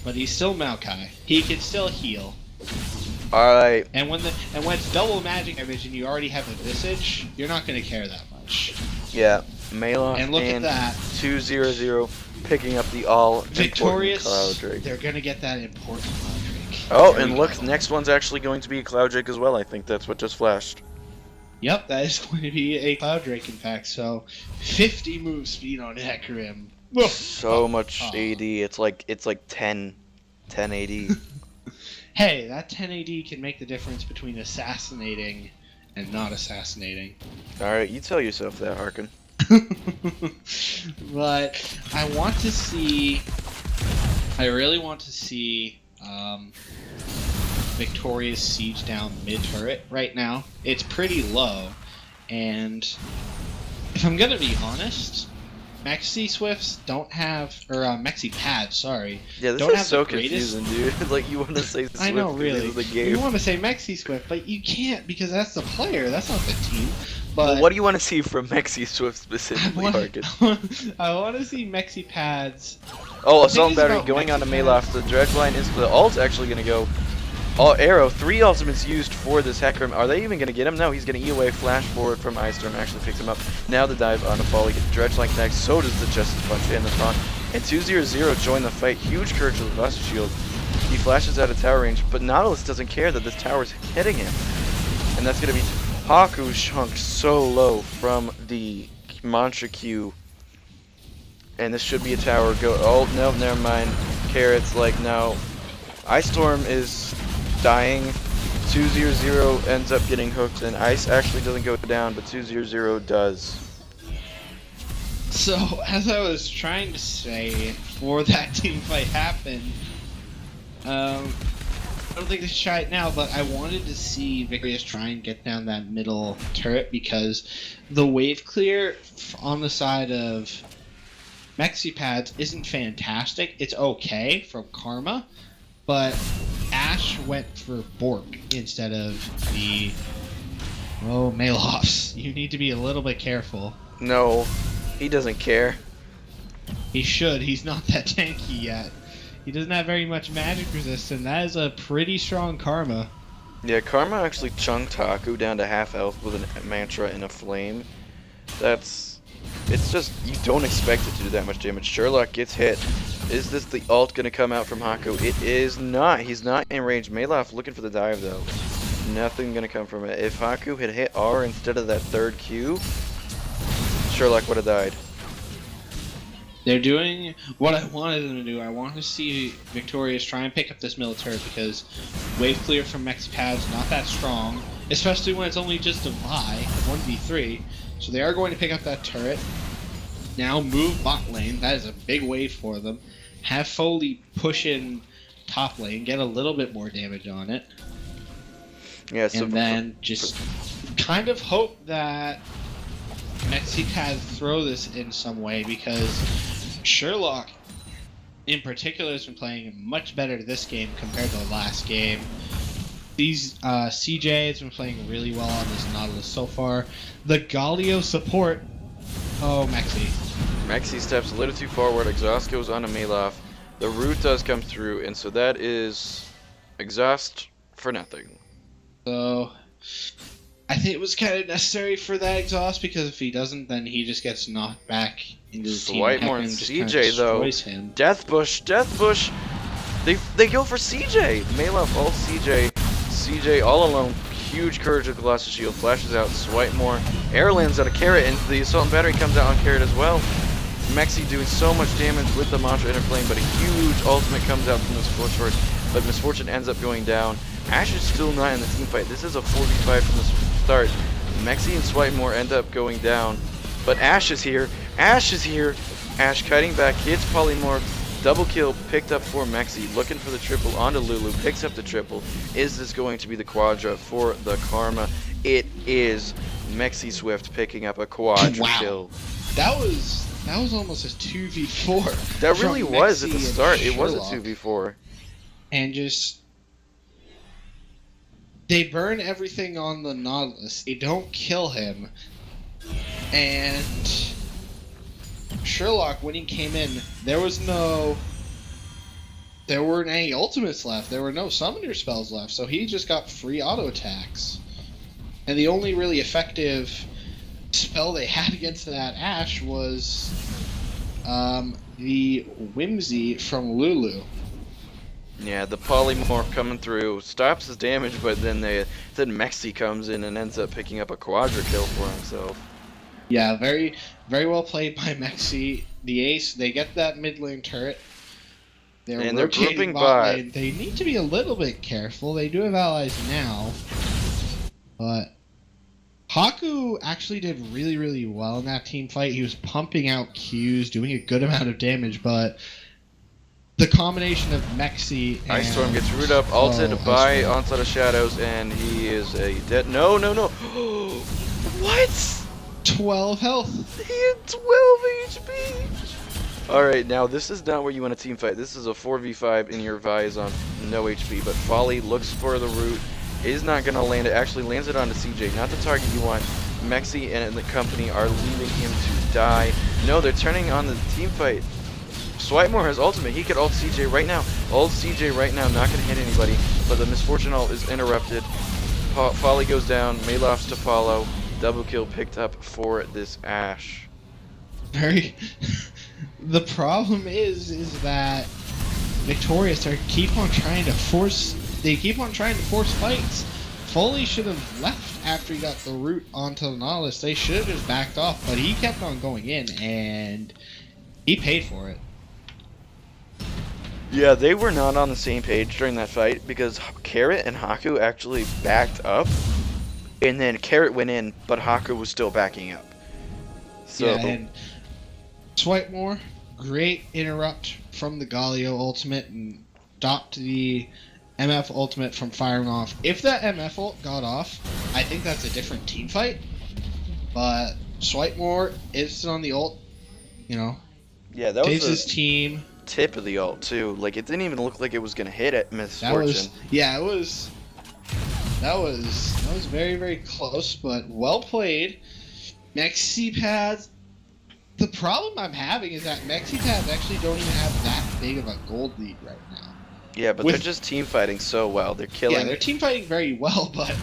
But he's still Maokai. He can still heal. Alright. And when it's double magic damage and you already have a visage, you're not gonna care that much. Yeah, Malon And look at that. 2-0-0 picking up the all Victorious, Cloud Drake. they're gonna get that important Cloud Drake. Oh, There and we look, go. next one's actually going to be a Cloud Drake as well. I think that's what just flashed. Yep, that is going to be a Cloud Drake, in fact. So, 50 move speed on Hecarim. So much AD. It's like 10 AD. Hey, that 10 AD can make the difference between assassinating and not assassinating. Alright, you tell yourself that, Harken. But I want to see. I really want to see Victoria's siege down mid turret right now. It's pretty low, and if I'm gonna be honest, Mexi Swifts don't have, or Mexi Pads, sorry. Yeah, this don't is have so the greatest- confusing, dude. Like, you want to say Swift I know, 'cause really. this is the You game. want to say Mexi Swift, but you can't because that's the player. That's not the team. But Well, what do you want to see from Mexi Swift specifically, Harken? I want to see Mexi Pads. Oh, The Assault thing is Battery about going on to Mexi Malaf. The Dredge Line is the ult's actually going to go. Oh, Arrow, 3 ultimates used for this Hecarim. Are they even going to get him? No, he's going to E away, flash forward from Ice Storm, actually picks him up. Now the dive on the fall, he gets Dredge Line connect, so does the Justice Punch and the taunt. And 2-0-0 join the fight, huge courage with the Buster Shield. He flashes out of tower range, but Nautilus doesn't care that this tower's hitting him. And that's going to be Haku chunked so low from the Mantra Q. And this should be a tower go. Oh, no, never mind. Carrot's like, no. Ice Storm is dying. 2-0-0 ends up getting hooked, and Ice actually doesn't go down, but 2-0-0 does. So, as I was trying to say before that team fight happened, I don't think they should try it now, but I wanted to see Victorious try and get down that middle turret because the wave clear on the side of Mexi Pads isn't fantastic. It's okay from Karma, but Ash went for Bork instead of the Malofs. You need to be a little bit careful. No, he doesn't care. He should. He's not that tanky yet. He doesn't have very much magic resist, and that is a pretty strong Karma. Yeah, Karma actually chunked Haku down to half health with a Mantra and a Flame. It's just, you don't expect it to do that much damage. Sherlock gets hit. Is this the ult gonna come out from Haku? It is not. He's not in range. Malaf looking for the dive though. Nothing gonna come from it. If Haku had hit R instead of that third Q, Sherlock would have died. They're doing what I wanted them to do. I want to see Victorious try and pick up this military because wave clear from Mexi Pads not that strong, especially when it's only just a Vi, 1v3. So they are going to pick up that turret. Now move bot lane. That is a big wave for them. Have Foley push in top lane, get a little bit more damage on it. Yeah, so And then just kind of hope that Mexi Pads throw this in some way because Sherlock in particular has been playing much better this game compared to the last game. These CJ has been playing really well on this Nautilus so far. The Galio support. Oh, Mexi. Mexi steps a little too forward. Exhaust goes on to Malaf. The root does come through, and so that is exhaust for nothing. So I think it was kind of necessary for that exhaust because if he doesn't, then he just gets knocked back into the team. Whitemore and Hecarim just kinda CJ though. destroys him. Death Bush. They go for CJ. Malaf all CJ. CJ all alone. Huge courage of Colossus Shield. Flashes out. Whitemore. Air lands on a Carrot, and the Assault and Battery comes out on Carrot as well. Mexi doing so much damage with the Mantra Interflame, but a huge ultimate comes out from Misfortune, but Misfortune ends up going down. Ash is still not in the team fight. This is a 4v5 from the start. Mexi and Switemore end up going down, but Ash is here. Ash is here. Ash kiting back, hits Polymorph. Double kill picked up for Mexi, looking for the triple onto Lulu, picks up the triple. Is this going to be the quadra for the Karma? It is. Mexi Swift picking up a quadra Wow. kill. That was almost a 2v4. That really was at Mexi the and start. It was a Sherlock. 2v4. And just they burn everything on the Nautilus. They don't kill him. And Sherlock, when he came in, there weren't any ultimates left. There were no summoner spells left, so he just got free auto attacks. And the only really effective spell they had against that Ash was the Whimsy from Lulu. Yeah, the Polymorph coming through stops his damage, but then Mexi comes in and ends up picking up a quadra kill for himself. Yeah, very, very well played by Mexi. The ace, they get that mid lane turret. They're rotating bot lane. They need to be a little bit careful. They do have allies now. But Haku actually did really, really well in that team fight. He was pumping out Qs, doing a good amount of damage, but the combination of Mexi and... Ice Storm gets rooted up, ulted by Onslaught of Shadows, and he is a dead... No! What? 12 health. He had 12 HP! Alright, now this is not where you want a team fight. This is a 4v5 in your Vise on no HP, but Folly looks for the root, is not going to land it, actually lands it onto CJ, not the target you want. Mexi and the company are leaving him to die. No, they're turning on the team fight. Switemore has ultimate, he could ult CJ right now. Ult CJ right now, not going to hit anybody, but the Misfortune ult is interrupted. Folly goes down, Malof's to follow. Double kill picked up for this Ash. The problem is that Victorious keep on trying to force fights. Foley should have left after he got the root onto the Nautilus. They should have just backed off, but he kept on going in and he paid for it. Yeah, they were not on the same page during that fight because Carrot and Haku actually backed up, and then Carrot went in, but Haku was still backing up. So yeah, and Switemore, great interrupt from the Galio ultimate and stopped the MF ultimate from firing off. If that MF ult got off, I think that's a different team fight. But Switemore is on the ult, yeah, that was his team. Tip of the ult too. Like, it didn't even look like it was gonna hit at Misfortune. That was very, very close, but well played. Mexi pads. The problem I'm having is that Mexi pads actually don't even have that big of a gold lead right now. Yeah, but they're just team fighting so well. They're killing. Yeah, they're team fighting very well, but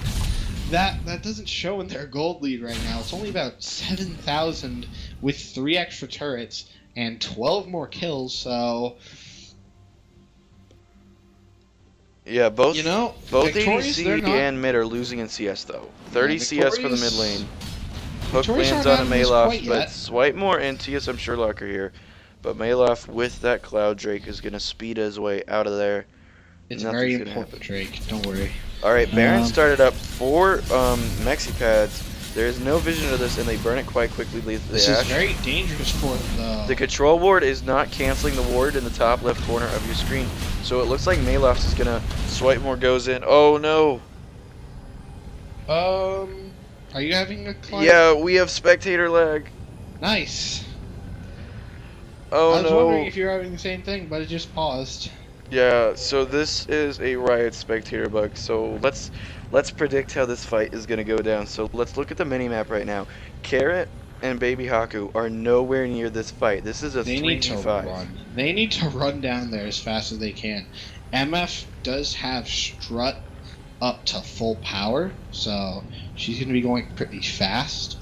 that doesn't show in their gold lead right now. It's only about 7,000 with 3 extra turrets and 12 more kills, so... Yeah, both ADC not... and mid are losing in CS, though. 30 CS for the mid lane. Hook Victorious lands on a Malof, yet. but Switemore and TSM Sherlock are here. But Malof, with that Cloud Drake, is going to speed his way out of there. It's very important, Drake. Don't worry. Alright, Baron started up for Mexi pads. There is no vision of this, and they burn it quite quickly. This is very dangerous for them, though. The control ward is not canceling the ward in the top left corner of your screen. So it looks like Malof's is going to... Switemore goes in. Oh, no. Are you having a client? Yeah, we have spectator lag. Nice. Oh, no. I was wondering if you're having the same thing, but it just paused. Yeah, so this is a Riot spectator bug. So let's predict how this fight is going to go down. So let's look at the minimap right now. Carrot and Baby Haku are nowhere near this fight. This is a 3v5. They need to run down there as fast as they can. MF does have strut up to full power, so she's going to be going pretty fast.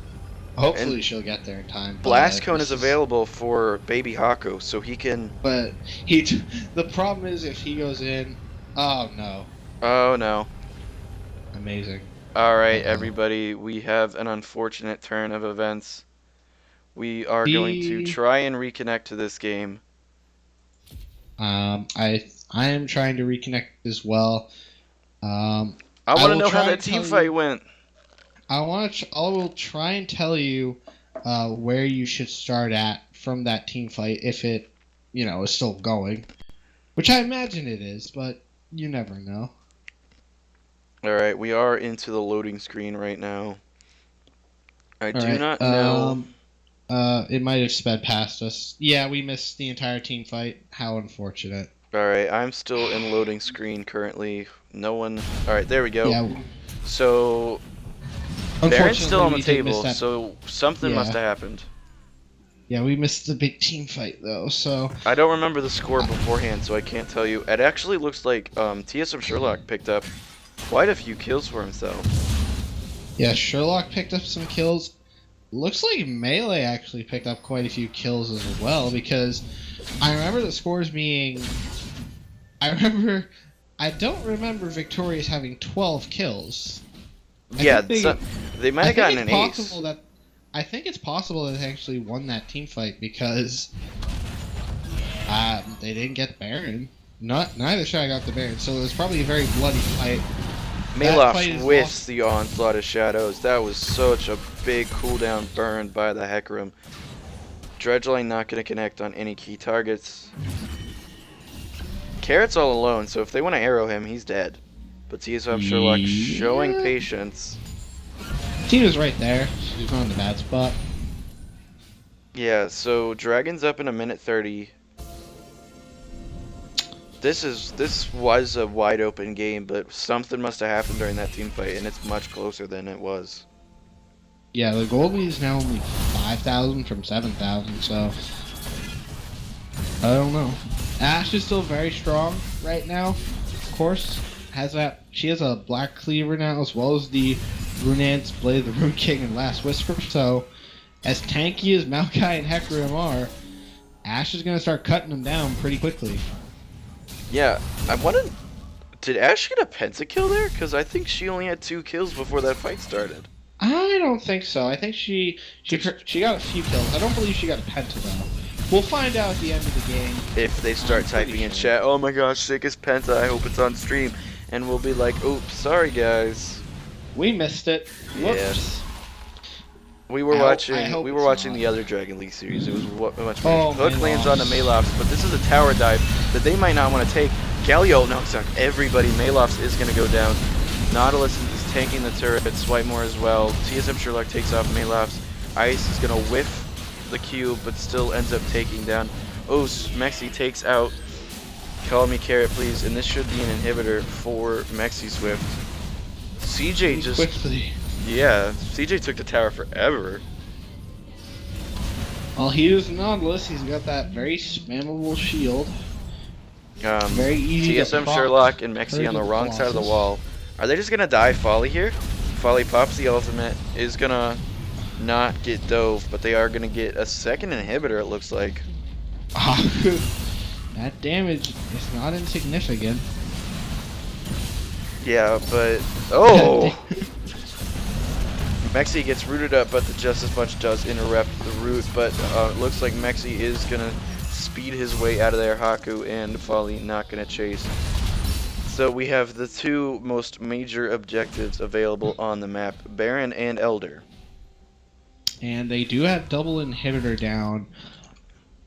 Hopefully she'll get there in time. Blast Cone is available for Baby Haku, so he can... But the problem is if he goes in... Oh, no. Oh, no. Amazing. Alright, everybody, we have an unfortunate turn of events. We are going to The try and reconnect to this game. I am trying to reconnect as well. I I want to will know how try that and team tell fight you. went. I will try and tell you where you should start at from that team fight if it, is still going, which I imagine it is, but you never know. Alright, we are into the loading screen right now. I All do right. not know. It might have sped past us. Yeah, we missed the entire team fight. How unfortunate. Alright, I'm still in loading screen currently. No one. Alright, there we go. Yeah, So, Baron's still unfortunately on the we did miss table, that. so something must Yeah, have happened. yeah, we missed the big team fight though. So, I don't remember the score uh, beforehand, so I can't tell you. It actually looks like TSM Sherlock picked up quite a few kills for himself. yeah, Sherlock picked up some kills. Looks like Melee actually picked up quite a few kills as well because I remember the scores being. I remember. I don't remember Victorious having 12 kills. I Yeah, think so, they. they might I have think gotten it's an ace. possible that. I think it's possible that they actually won that team fight because they didn't get Baron. Neither side got the Baron, so it was probably a very bloody fight. That fight Malofs is whiffs lost. the onslaught of shadows. That was such a big cooldown burn by the Hecarim. Dredgeline not going to connect on any key targets. Carrot's all alone, so if they want to arrow him, he's dead. But TSM Sherlock showing Yeah. patience. Tina's right there. She's not in the bad spot. Yeah, so Dragon's up in a minute 30. This was a wide open game, but something must have happened during that team fight, and it's much closer than it was. Yeah, the gold lead is now only 5,000 from 7,000, so I don't know. Ash is still very strong right now. Of course, she has a black cleaver now as well as the Runance, Blade of the Rune King, and Last Whisper. So as tanky as Maokai and Hecarim are, Ash is gonna start cutting them down pretty quickly. Yeah, I wanted. Did Ash get a pentakill there? Because I think she only had 2 kills before that fight started. I don't think so. I think she got a few kills. I don't believe she got a penta though. We'll find out at the end of the game. If they start typing in chat, oh my gosh, sickest penta, I hope it's on stream. And we'll be like, oops, sorry guys. We missed it. Whoops. Yes. We were watching the other Dragon League series. It was much better. Oh, Hook lands Malofs. onto Malofs, but this is a tower dive that they might not want to take. Galio knocks down everybody. Malofs is going to go down. Nautilus is tanking the turret, Swipemore as well. TSM Sherlock takes off Malofs. Ice is going to whiff the cube, but still ends up taking down. Oh, Mexi takes out Call Me Carrot, please. And this should be an inhibitor for Mexi Swift. CJ just... Quickly. Yeah, CJ took the tower forever. Well, he is Nautilus. He's got that very spammable shield. Very easy to TSM proc. Sherlock and Mexi on the Hurting wrong side of the Colossus. wall. Are they just gonna die Folly here? Folly pops the ultimate, is gonna not get dove, but they are gonna get a second inhibitor, it looks like. That damage is not insignificant. Yeah, but... Oh! Mexi gets rooted up, but the Justice Punch does interrupt the root, but it looks like Mexi is gonna speed his way out of there. Haku and Folly not gonna chase. So we have the 2 most major objectives available on the map, Baron and Elder. And they do have double inhibitor down.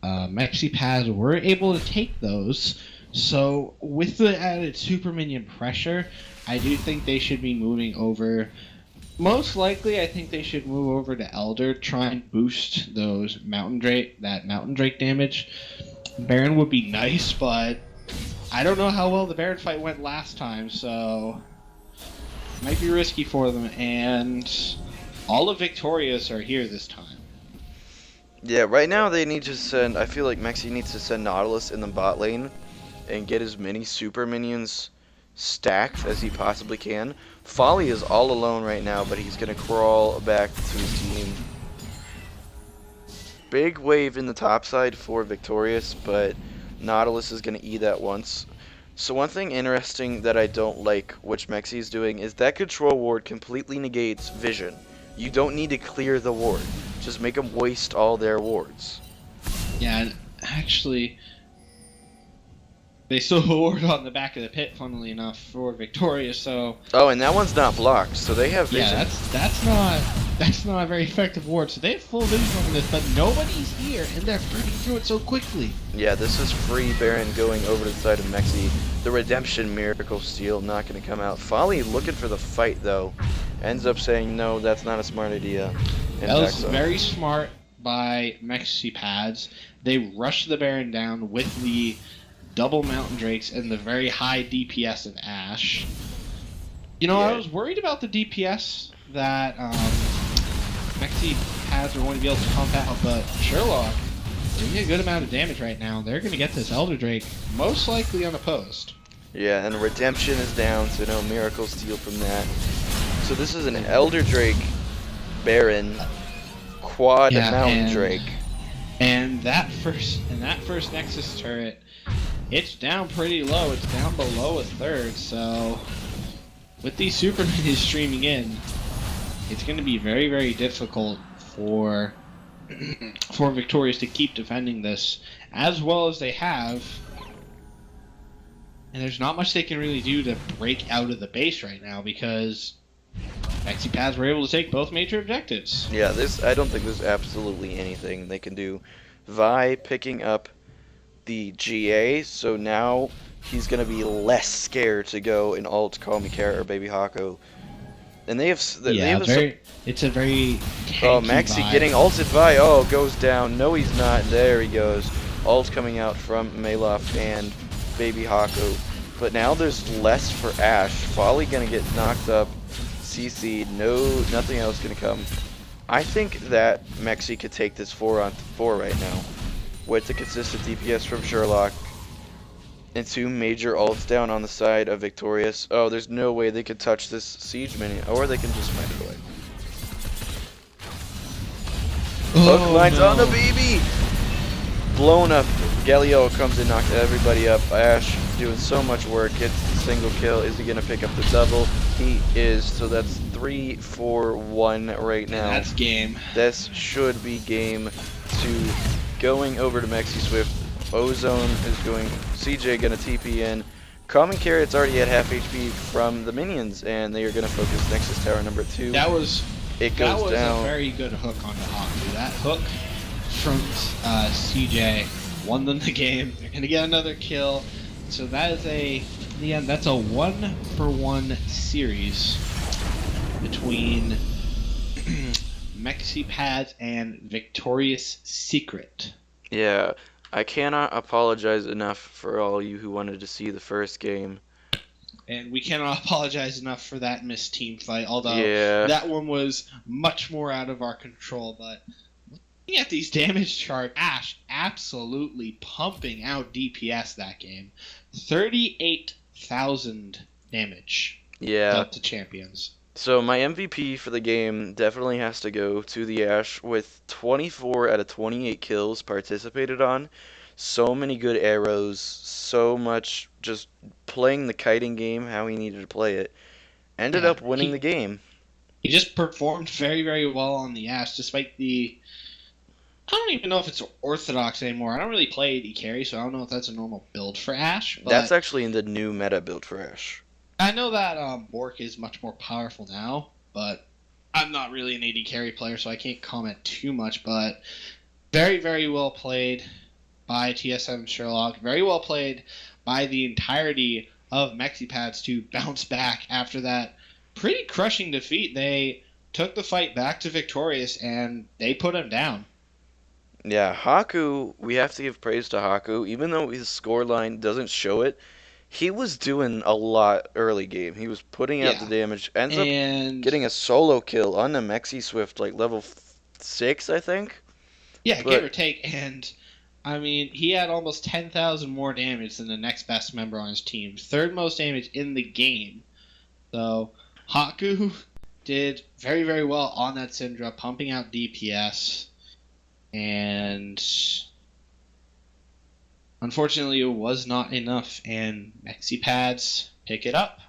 Mexi pads were able to take those. So with the added super minion pressure, I do think they should be moving over. Most likely, I think they should move over to Elder, try and boost that Mountain Drake damage. Baron would be nice, but I don't know how well the Baron fight went last time, so might be risky for them. And all of Victorious are here this time. Yeah, right now they need to send, I feel like Mexi needs to send Nautilus in the bot lane and get as many super minions stacked as he possibly can. Folly is all alone right now, but he's going to crawl back to his team. Big wave in the top side for Victorious, but Nautilus is going to eat that once. So one thing interesting that I don't like, which Mexi is doing, is that control ward completely negates vision. You don't need to clear the ward. Just make them waste all their wards. Yeah, and actually, they still ward on the back of the pit, funnily enough, for Victoria. So Oh, and that one's not blocked, so they have vision. yeah, that's not a very effective ward. So they have full vision over this, but nobody's here, and they're burning through it so quickly. Yeah, this is free Baron going over to the side of Mexi. The Redemption Miracle Steel not going to come out. Folly looking for the fight, though. Ends up saying, no, that's not a smart idea. And That was backs up. very smart by Mexi pads. They rushed the Baron down with the double Mountain Drakes and the very high DPS of Ashe. You know, Yeah. I was worried about the DPS that Mexi pads are going to be able to pump out, but Sherlock doing a good amount of damage right now. They're going to get this Elder Drake most likely unopposed. Yeah, and Redemption is down, so no Miracle Steel from that. So this is an Elder Drake, Baron, Quad Yeah, Mountain Drake. And that first Nexus turret, it's down pretty low. It's down below a third. So with these super minis streaming in, it's going to be very, very difficult for Victorious to keep defending this as well as they have. And there's not much they can really do to break out of the base right now because Mexi pads were able to take both major objectives. Yeah, I don't think there's absolutely anything they can do. Vi picking up the GA, so now he's going to be less scared to go and ult Call Me Carrot or Baby Hako. And they have it's a very Oh, tanky Mexi vibe. getting ulted Vi. Oh, goes down. No, he's not. There he goes. Ult coming out from Malof and Baby Hako. But now there's less for Ashe. Folly going to get knocked up. CC'd. No, nothing else going to come. I think that Mexi could take this 4-on-4 right now. With the consistent DPS from Sherlock. And 2 major ults down on the side of Victorious. Oh, there's no way they could touch this siege minion. Or they can just find it away. Hook lines on the baby! Blown up. Galileo comes in, knocks everybody up. Ashe doing so much work, gets the single kill. Is he going to pick up the double? He is. So that's 3-4-1 right now. And that's game. This should be game 2. Going over to Mexi Swift. Ozone is going. CJ going to TP in. Common Carrot's already at half HP from the minions, and they are going to focus Nexus Tower number 2. That was That was a very good hook onto Haku. That hook from CJ won them the game. They're gonna get another kill. So that is that's a 1-for-1 series between Mexi Pads and Victorious Secret. Yeah, I cannot apologize enough for all you who wanted to see the first game. And we cannot apologize enough for that missed team fight, although Yeah. that one was much more out of our control. But looking at these damage charts, Ashe absolutely pumping out DPS that game. 38,000 damage Yeah. dealt to champions. So my MVP for the game definitely has to go to the Ashe with 24 out of 28 kills participated on. So many good arrows, so much just playing the kiting game how he needed to play it. Ended Yeah, up winning the game. He just performed very, very well on the Ashe, despite the... I don't even know if it's orthodox anymore. I don't really play AD carry, so I don't know if that's a normal build for Ashe. But That's actually in the new meta build for Ashe. I know that Bork is much more powerful now, but I'm not really an AD carry player, so I can't comment too much. But very, very well played by TSM Sherlock. Very well played by the entirety of MexiPads to bounce back after that pretty crushing defeat. They took the fight back to Victorious, and they put him down. Yeah, Haku, we have to give praise to Haku. Even though his scoreline doesn't show it, he was doing a lot early game. He was putting out the damage. Ends up getting a solo kill on the Mexi Swift, like level 6, I think. Yeah, give or take. And, I mean, he had almost 10,000 more damage than the next best member on his team. Third most damage in the game. So, Haku did very, very well on that Syndra, pumping out DPS. And unfortunately, it was not enough, and MexiPads pick it up.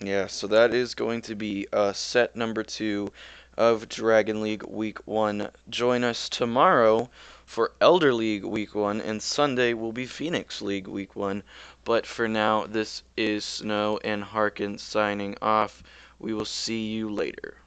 Yeah, so that is going to be set number 2. of Dragon League Week 1. Join us tomorrow for Elder League Week 1, and Sunday will be Phoenix League Week 1. But for now, this is Snow and Harken signing off. We will see you later.